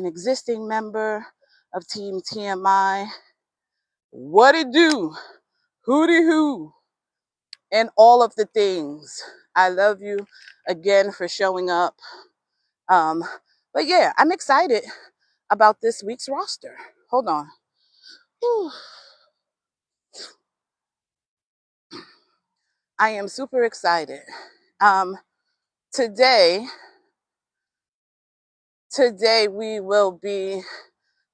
an existing member of Team TMI. What it do? Hooty hoo. And all of the things. I love you again for showing up. But yeah, I'm excited about this week's roster. Hold on. Whew. I am super excited. Today we will be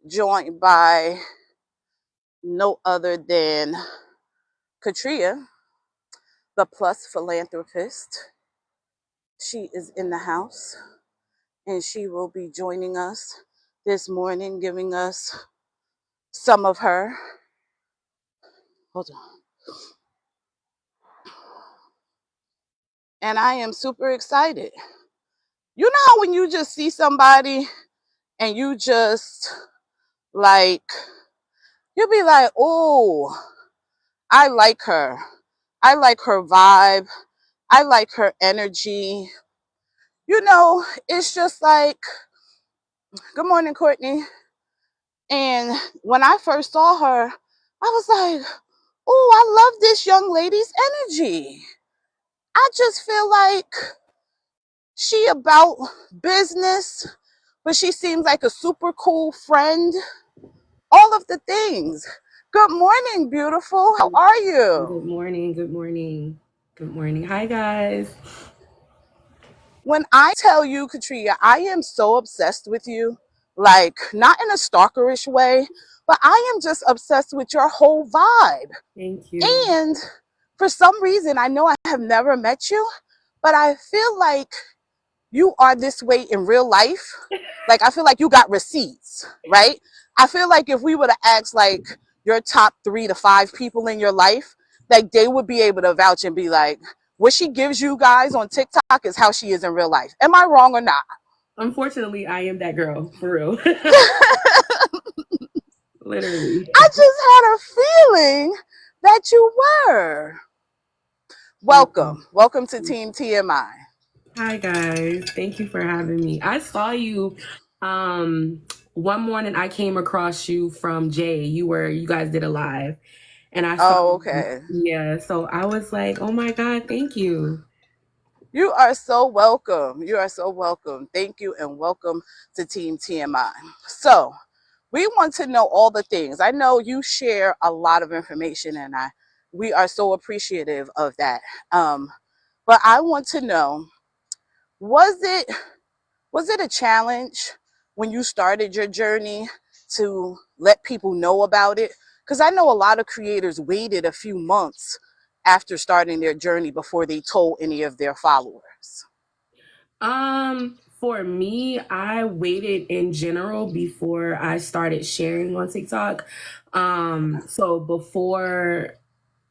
joined by no other than Katria, the Plus philanthropist. She is in the house and she will be joining us this morning, giving us some of her. Hold on. And I am super excited. You know how when you just see somebody and you just like, you'll be like, oh, I like her. I like her vibe. I like her energy. You know, it's just like, good morning, Courtney. And when I first saw her, I was like, oh, I love this young lady's energy. I just feel like she about business, but she seems like a super cool friend. All of the things. Good morning, beautiful. How are you? Good morning. Good morning. Good morning. Hi, guys. When I tell you, Katria, I am so obsessed with you, like not in a stalkerish way, but I am just obsessed with your whole vibe. Thank you. And for some reason, I know I have never met you, but I feel like you are this way in real life. Like, I feel like you got receipts, right? I feel like if we would have asked like your top 3 to 5 people in your life, like they would be able to vouch and be like, what she gives you guys on TikTok is how she is in real life. Am I wrong or not? Unfortunately, I am that girl, for real. Literally. I just had a feeling that you were. Welcome to Team TMI. Hi, guys. Thank you for having me. I saw you one morning. I came across you from Jay. You guys did a live, and I saw Oh, okay. yeah. So I was like, oh my God, thank you. You are so welcome. You are so welcome. Thank you and welcome to Team TMI. So, we want to know all the things. I know you share a lot of information and we are so appreciative of that. But I want to know, was it a challenge when you started your journey to let people know about it? Because I know a lot of creators waited a few months after starting their journey before they told any of their followers. For me, I waited in general before I started sharing on TikTok. So before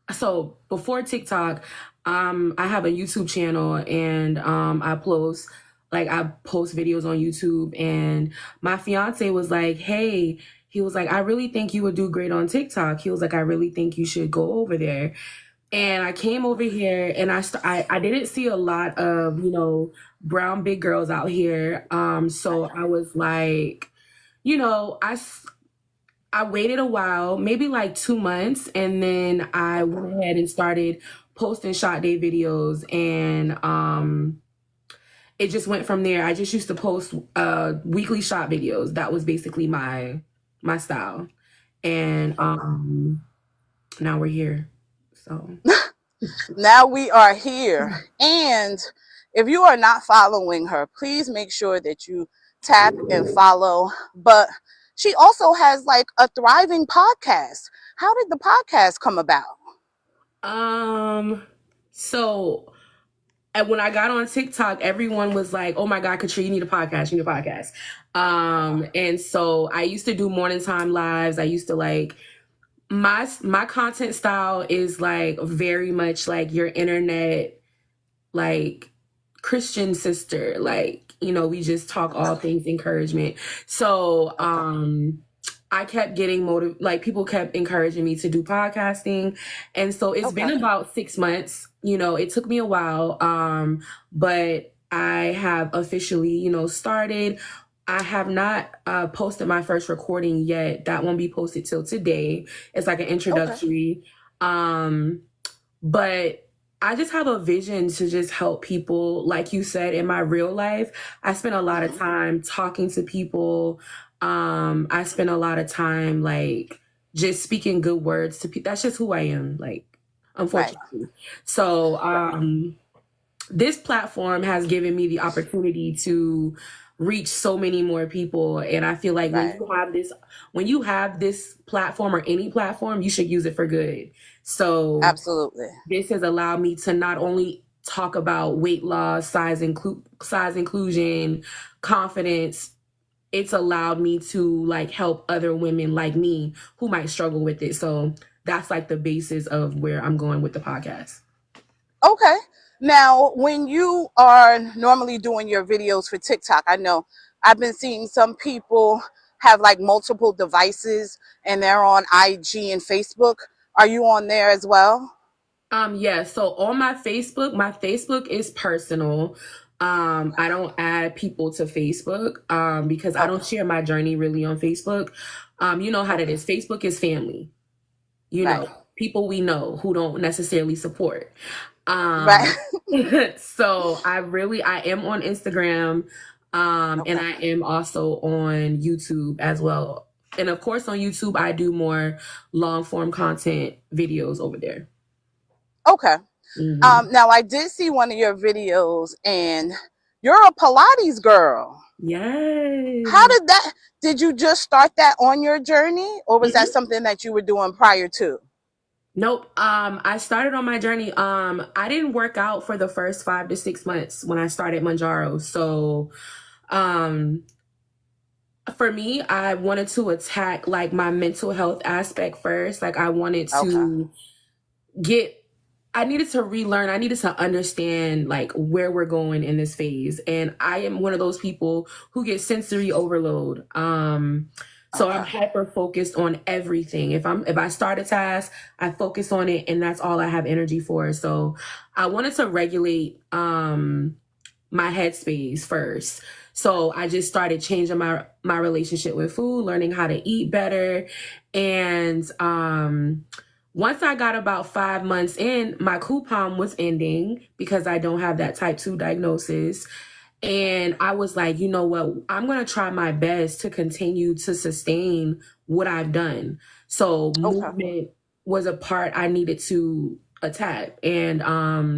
TikTok, I have a YouTube channel and I post videos on YouTube, and my fiance was like, hey, he was like, I really think you would do great on TikTok. He was like, I really think you should go over there. And I came over here and I didn't see a lot of, brown big girls out here. So I was like, you know, I waited a while, maybe like 2 months, and then I went ahead and started posting shot day videos, and it just went from there. I just used to post weekly shot videos. That was basically my style. And now we're here. So Now we are here. And if you are not following her, please make sure that you tap and follow. But she also has like a thriving podcast. How did the podcast come about? so when I got on TikTok, everyone was like, "Oh my God, Katrina, you need a podcast. You need a podcast." And so I used to do morning time lives. I used to like my content style is like very much like your internet, like Christian sister. Like, we just talk all things encouragement. So I kept getting like people kept encouraging me to do podcasting. And so it's been about 6 months. It took me a while. But I have officially, started. I have not posted my first recording yet. That won't be posted till today. It's like an Okay. introductory. Um, but I just have a vision to just help people. Like you said, in my real life, I spend a lot of Hmm. time talking to people. I spend a lot of time like just speaking good words to people. That's just who I am, like, Right. unfortunately. So, Right. this platform has given me the opportunity to reach so many more people, and I feel like Right. when you have this platform or any platform, you should use it for good. So Absolutely. this has allowed me to not only talk about weight loss, size inclusion, confidence. It's allowed me to like help other women like me who might struggle with it. So that's like the basis of where I'm going with the podcast. Okay. Now, when you are normally doing your videos for TikTok, I know I've been seeing some people have like multiple devices and they're on IG and Facebook. Are you on there as well? Yeah, so on my Facebook is personal. I don't add people to Facebook because I don't Okay. share my journey really on Facebook. You know how that Okay. is. Facebook is family, Right. people we know who don't necessarily support. Right. Um, so I am on Instagram, and Okay. I am also on YouTube as well. And of course, on YouTube, I do more long form content videos over there. Okay. Hmm. Now I did see one of your videos and you're a Pilates girl. How Yes. did that, did you just start that on your journey or was that Mhm. something that you were doing prior to? Nope. I started on my journey. I didn't work out for the first 5 to 6 months when I started Manjaro. So, um, for me, I wanted to attack like my mental health aspect first. Like I wanted Okay. to get I needed to relearn. I needed to understand like where we're going in this phase. And I am one of those people who get sensory overload. So I'm Okay. hyper focused on everything. If I start a task, I focus on it and that's all I have energy for. So I wanted to regulate my headspace first. So I just started changing my relationship with food, learning how to eat better. And once I got about 5 months in, my coupon was ending because I don't have that type 2 diagnosis. And I was like, you know what? I'm going to try my best to continue to sustain what I've done. So Okay. movement was a part I needed to attack. And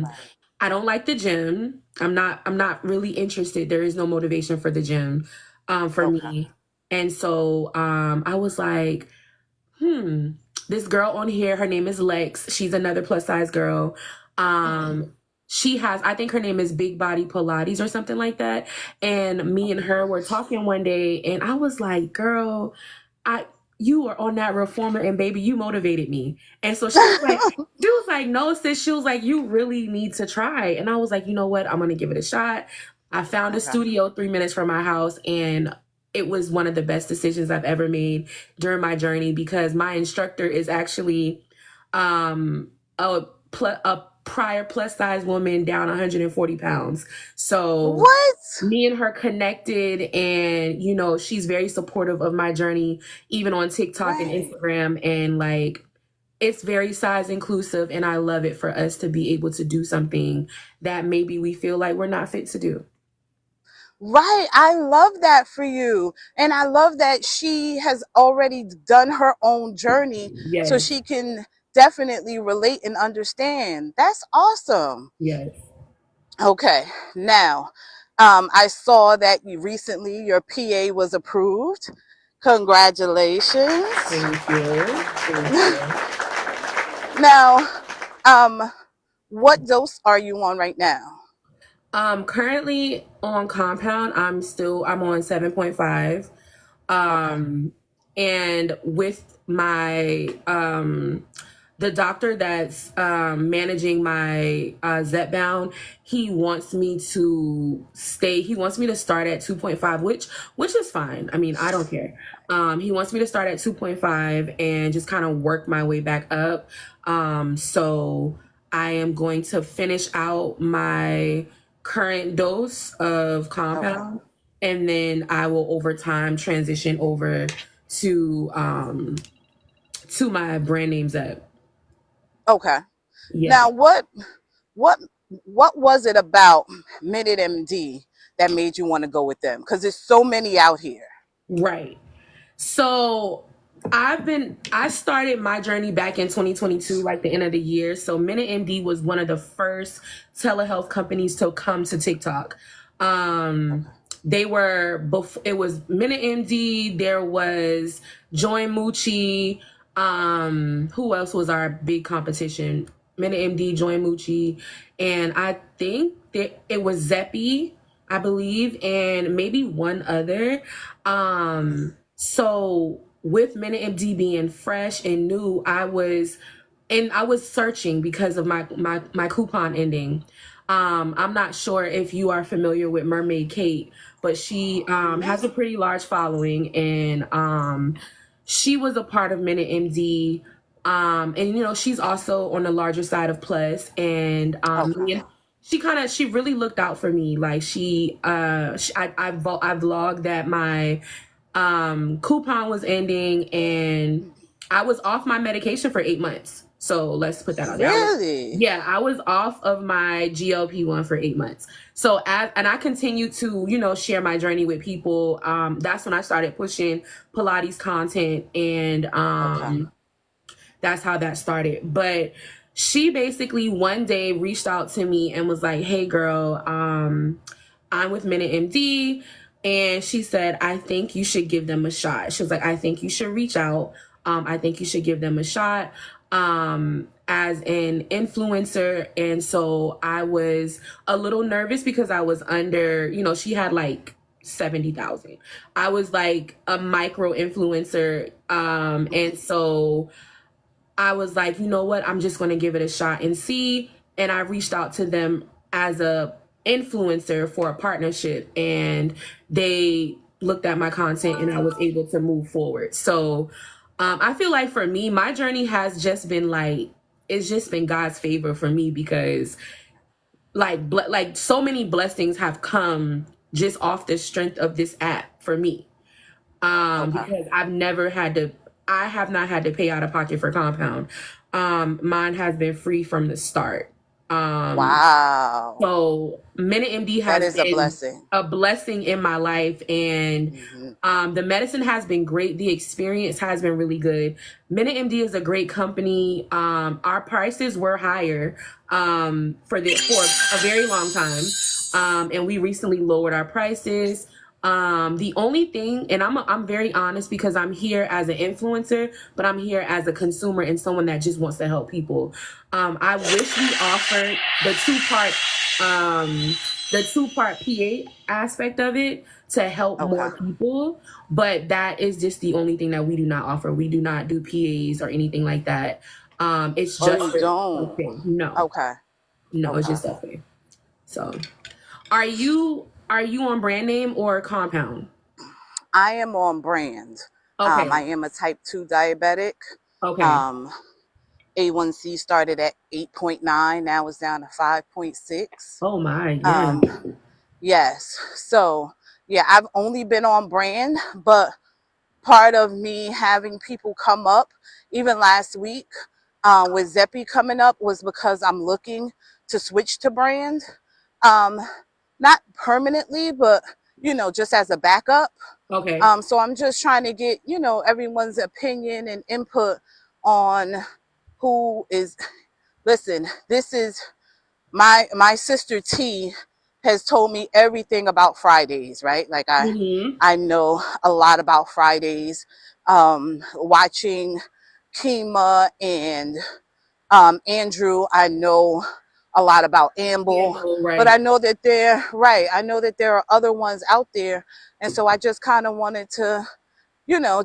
Right. I don't like the gym. I'm not really interested. There is no motivation for the gym for Okay. me. And so I was like, hmm, this girl on here, her name is Lex. She's another plus size girl. Um, she has, I think her name is Big Body Pilates or something like that. And me and Okay. her were talking one day, and I was like, girl, I you were on that reformer, and baby, you motivated me. And so she was like, no, sis. She was like, you really need to try. And I was like, you know what? I'm gonna give it a shot. I found a Okay. studio 3 minutes from my house, and it was one of the best decisions I've ever made during my journey because my instructor is actually um, a prior plus size woman down 140 pounds. So What? me and her connected, and she's very supportive of my journey, even on TikTok and Right. Instagram. And like, it's very size inclusive, and I love it for us to be able to do something that maybe we feel like we're not fit to do. Right. I love that for you. And I love that she has already done her own journey so Yes, she can definitely relate and understand. That's awesome. yes. Okay. Now, I saw that you recently your PA was approved. Congratulations. Thank you. Thank you. Now, um, what dose are you on right now? Currently on compound, I'm on 7.5. Okay. Um, and with my the doctor that's managing my Zepbound, he wants me to start at 2.5, which is fine. I mean, I don't care. He wants me to start at 2.5 and just kind of work my way back up. So I am going to finish out my current dose of Okay. compound, and then I will over time transition over to my brand names up. Okay. Yeah. Now, what what was it about Minute MD that made you want to go with them? Because there's so many out here. Right. So I started my journey back in 2022, like the end of the year. So Minute MD was one of the first telehealth companies to come to TikTok. Um Okay. they were before it was Minute MD, there was Join Moochie, who else was our big competition? Minute MD, Join Moochie, and I think that it was Zeppy, I believe, and maybe one other. So with Minute MD being fresh and new, I was searching because of my coupon ending. I'm not sure if you are familiar with Mermaid Kate, but she has a pretty large following, and she was a part of Minute MD. And you know, she's also on the larger side of Plus, and Okay. she really looked out for me. Like I vlogged that my coupon was ending, and I was off my medication for 8 months. So let's put that out there. Really? I was off of my GLP-1 for 8 months. So and I continued to, you know, share my journey with people. That's when I started pushing Pilates content, and Okay. that's how that started. But she basically one day reached out to me and was like, "Hey girl, I'm with Minute MD." And she said, "I think you should give them a shot." She was like, "I think you should reach out. I think you should give them a shot as an influencer." And so I was a little nervous because I was under, you know, she had like 70,000. I was like a micro influencer. And so I was like, you know what? I'm just going to give it a shot and see. And I reached out to them as a influencer for a partnership, and they looked at my content, and I was able to move forward. So I feel like for me, my journey has just been like, it's just been God's favor for me, because like so many blessings have come just off the strength of this app for me, Okay. because I have not had to pay out of pocket for compound. Mine has been free from the start. Um, Wow. so Minute MD That has is a been blessing. a blessing in my life, and Hmm. the medicine has been great. The experience has been really good. Minute MD is a great company. Our prices were higher for a very long time, and we recently lowered our prices. The only thing, and I'm very honest, because I'm here as an influencer, but I'm here as a consumer and someone that just wants to help people. I wish we offered the two part PA aspect of it to help Okay. more people, but that is just the only thing that we do not offer. We do not do PAs or anything like that. It's Oh, just you don't. self-pay. No, Okay. no, it's Okay. just self-pay. So, are you on brand name or compound? I am on brand. I Okay. am a type 2 diabetic. Okay. Um, A1C started at 8.9. Now it's down to 5.6. Oh my, yeah. Um, yes. So, yeah, I've only been on brand, but part of me having people come up, even last week with Zeppy coming up, was because I'm looking to switch to brand. Um, Not permanently, but, just as a backup. Okay. So I'm just trying to get, everyone's opinion and input on who is, listen, this is my sister T has told me everything about Fridays, right? Like Mm-hmm. I know a lot about Fridays. Watching Kima and Andrew, I know a lot about Amble, Gamble, but I right. know that they're right. I know that there are other ones out there, and so I just kind of wanted to,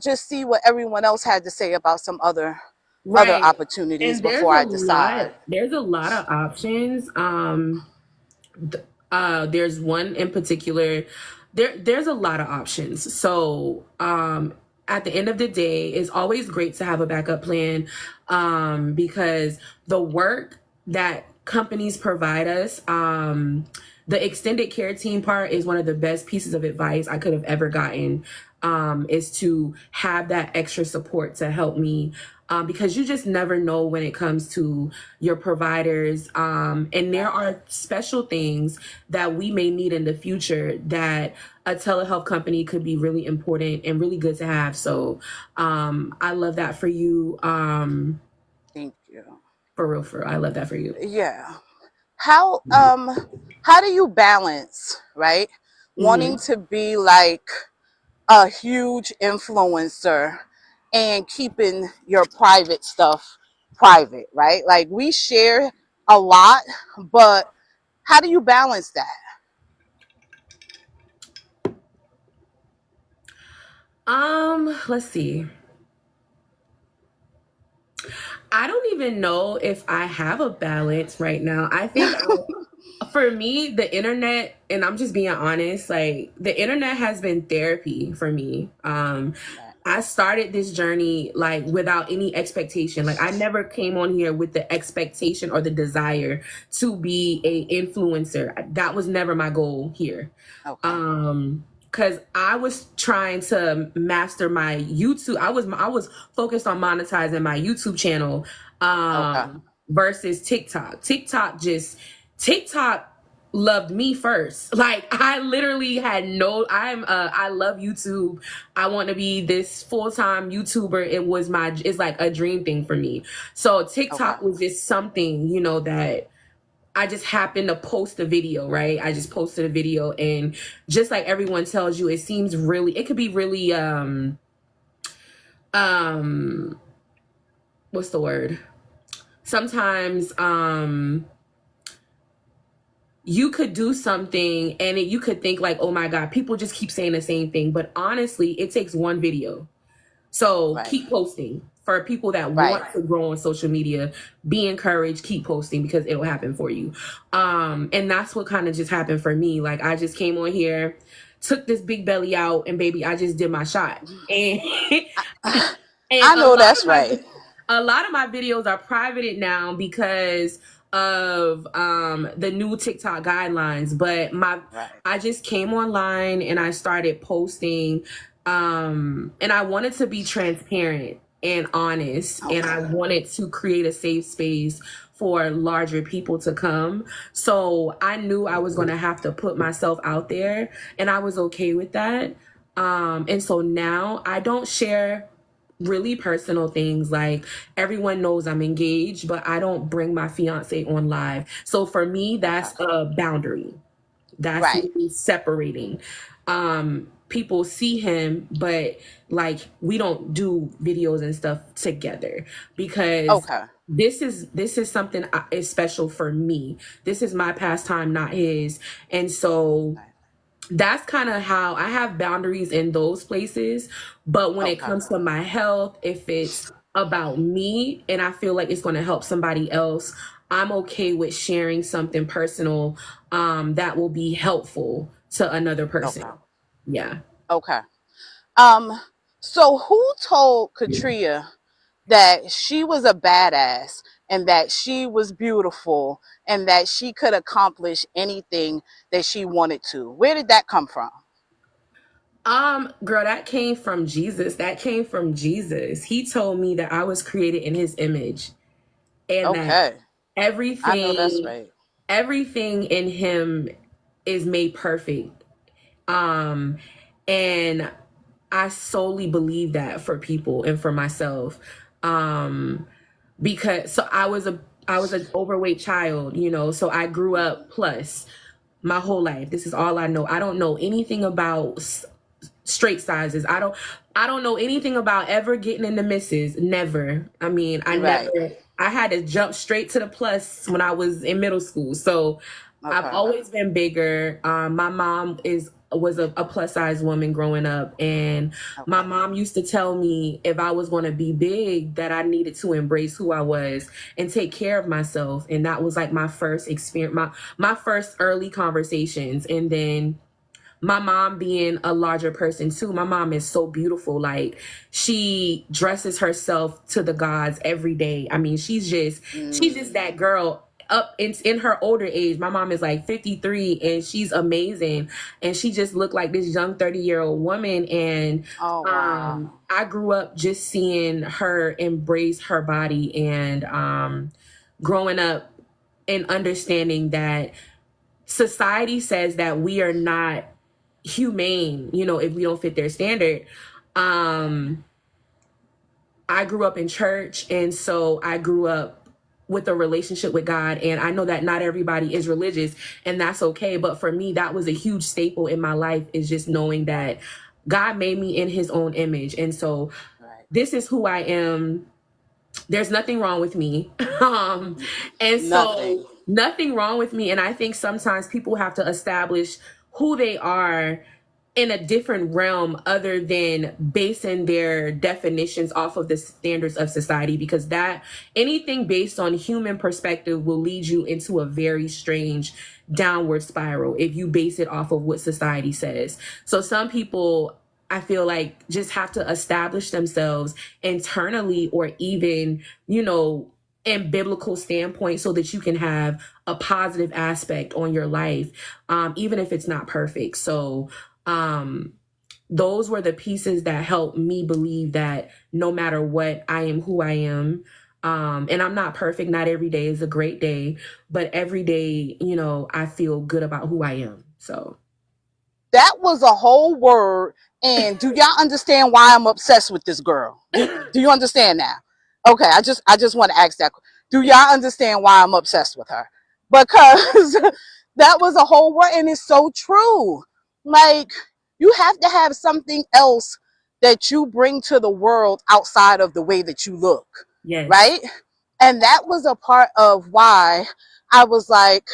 just see what everyone else had to say about some other Right. opportunities And before I decide. there's a lot of options. There's one in particular. There's a lot of options. So, at the end of the day, it's always great to have a backup plan, because the work that companies provide us, the extended care team part is one of the best pieces of advice I could have ever gotten, is to have that extra support to help me. Because you just never know when it comes to your providers. And there are special things that we may need in the future that a telehealth company could be really important and really good to have. So I love that for you. Thank you. For real, I love that for you. Yeah. How do you balance, right? Wanting Mm-hmm. to be like a huge influencer and keeping your private stuff private, right? Like we share a lot, but how do you balance that? Let's see. I don't even know if I have a balance right now. I think for me, the internet, and I'm just being honest, like the internet has been therapy for me. I started this journey like without any expectation. Like I never came on here with the expectation or the desire to be a influencer. That was never my goal here. Okay. Because I was trying to master my YouTube. I was focused on monetizing my YouTube channel, Okay. versus TikTok. TikTok loved me first. Like I literally had no. I love YouTube. I want to be this full-time YouTuber. It's like a dream thing for me. So Okay. TikTok was just something, that I just happened to post a video, right? I just posted a video, and just like everyone tells you, it could be really um what's the word? Sometimes you could do something and you could think like, oh my God, people just keep saying the same thing. But honestly, it takes one video. So Right. keep posting. For people that Right. want to grow on social media, be encouraged, keep posting because it'll happen for you. And that's what kind of just happened for me. Like I just came on here, took this big belly out, and baby, I just did my shot. And and I know that's right. a lot of my videos are privated now because of the new TikTok guidelines. But Right. I just came online and I started posting, and I wanted to be transparent and honest, and I Okay. wanted to create a safe space for larger people to come. So I knew I was going to have to put myself out there, and I was okay with that. And so now I don't share really personal things. Like everyone knows I'm engaged, but I don't bring my fiance on live. So for me, Okay. that's a boundary. That's Right. me separating. People see him, but like we don't do videos and stuff together because Okay. this is something is special for me. This is my pastime, not his. And so that's kind of how I have boundaries in those places. But when it Okay. comes to my health, if it's about me and I feel like it's going to help somebody else, I'm okay with sharing something personal that will be helpful to another person. Okay. Yeah. Okay. Um, so who told Katria that she was a badass and that she was beautiful and that she could accomplish anything that she wanted to? Where did that come from? Girl, that came from Jesus. That came from Jesus. He told me that I was created in his image and that Okay. I know that's everything right. everything in him is made perfect. Um and I solely believe that for people and for myself. Because so I was an overweight child, so I grew up plus my whole life. This is all I know. I don't know anything about straight sizes. I don't know anything about ever getting into misses. Never. I mean, Right. I had to jump straight to the plus when I was in middle school. So I've Okay. always been bigger. My mom was a plus size woman growing up, and my Okay. mom used to tell me if I was going to be big that I needed to embrace who I was and take care of myself. And that was like my first experience, my first early conversations. And then my mom being a larger person too. My mom is so beautiful. Like she dresses herself to the gods every day. I mean, she's just Mm. that girl up in her older age. My mom is like 53 and she's amazing. And she just looked like this young 30-year-old woman. And Oh, wow. I grew up just seeing her embrace her body and growing up and understanding that society says that we are not humane, you know, if we don't fit their standard. I grew up in church, and so I grew up with a relationship with God. And I know that not everybody is religious, and that's okay. But for me, that was a huge staple in my life, is just knowing that God made me in his own image. And so this is who I am. There's nothing wrong with me. And so nothing wrong with me. And I think sometimes people have to establish who they are in a different realm other than basing their definitions off of the standards of society, because that anything based on human perspective will lead you into a very strange downward spiral if you base it off of what society says. So some people, I feel like, just have to establish themselves internally, or even, you know, in biblical standpoint, so that you can have a positive aspect on your life, even if it's not perfect. So those were the pieces that helped me believe that no matter what, I am who I am. And I'm not perfect. Not every day is a great day, but every day, you know, I feel good about who I am. So that was a whole word. And do y'all understand why I'm obsessed with this girl? Do you understand now? Okay, I just want to ask that. Do y'all understand why I'm obsessed with her? Because that was a whole word, and it's so true. Like, you have to have something else that you bring to the world outside of the way that you look. yes. Right? And that was a part of why I was like,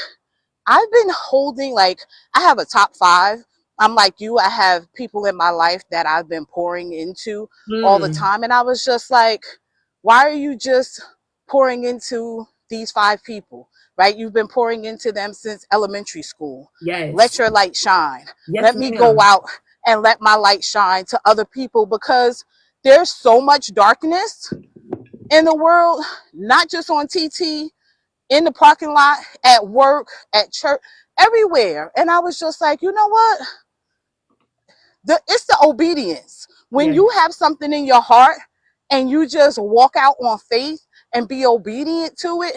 I've been holding, like, I have a top 5. I'm like you, I have people in my life that I've been pouring into all the time. And I was just like, why are you just pouring into these 5 people, right? You've been pouring into them since elementary school. Yes. Let your light shine. Yes, let me go out and let my light shine to other people, because there's so much darkness in the world, not just on TT, in the parking lot, at work, at church, everywhere. And I was just like, you know what? It's the obedience. When you have something in your heart and you just walk out on faith and be obedient to it,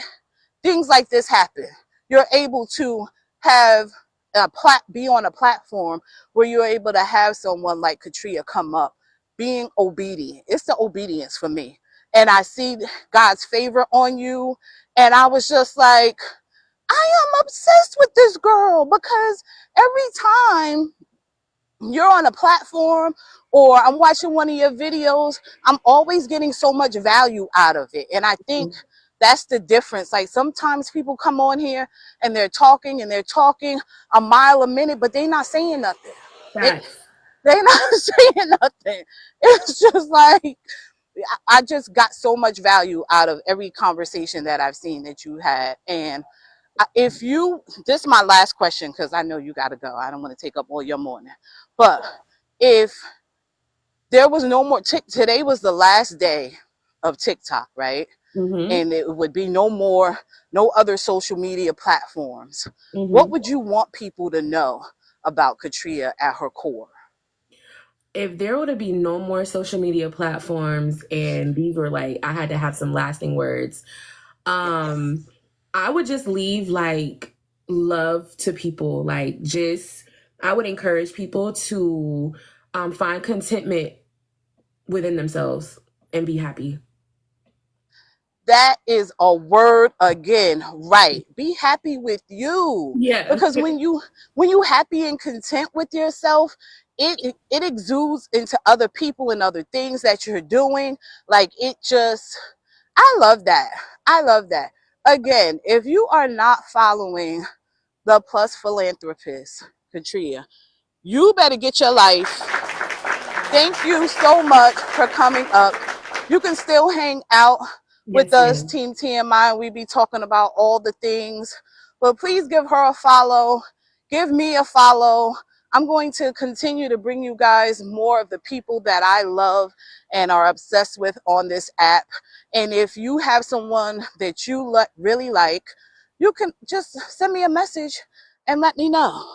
things like this happen. You're able to have be on a platform where you're able to have someone like Katria come up, being obedient. It's the obedience for me. And I see God's favor on you. And I was just like, I am obsessed with this girl, because every time you're on a platform or I'm watching one of your videos, I'm always getting so much value out of it. And I think that's the difference. Like, sometimes people come on here and they're talking a mile a minute, but they're not saying nothing. They're not saying nothing. It's just like, I just got so much value out of every conversation that I've seen that you had. And this is my last question, because I know you got to go. I don't want to take up all your morning. But if there was no more, today was the last day of TikTok, right? And it would be no other social media platforms. What would you want people to know about Katria at her core? If there were to be no more social media platforms, and these were like, I had to have some lasting words, I would just leave like love to people. Like, just, I would encourage people to find contentment within themselves and be happy. That is a word again, right? Be happy with you. Yeah. Because when you happy and content with yourself, it exudes into other people and other things that you're doing. Like, I love that. I love that. Again, if you are not following the Plus Philanthropist, Katria, you better get your life. Thank you so much for coming up. You can still hang out with us, Team TMI. We be talking about all the things. But please give her a follow. Give me a follow. I'm going to continue to bring you guys more of the people that I love and are obsessed with on this app. And if you have someone that you really like, you can just send me a message and let me know.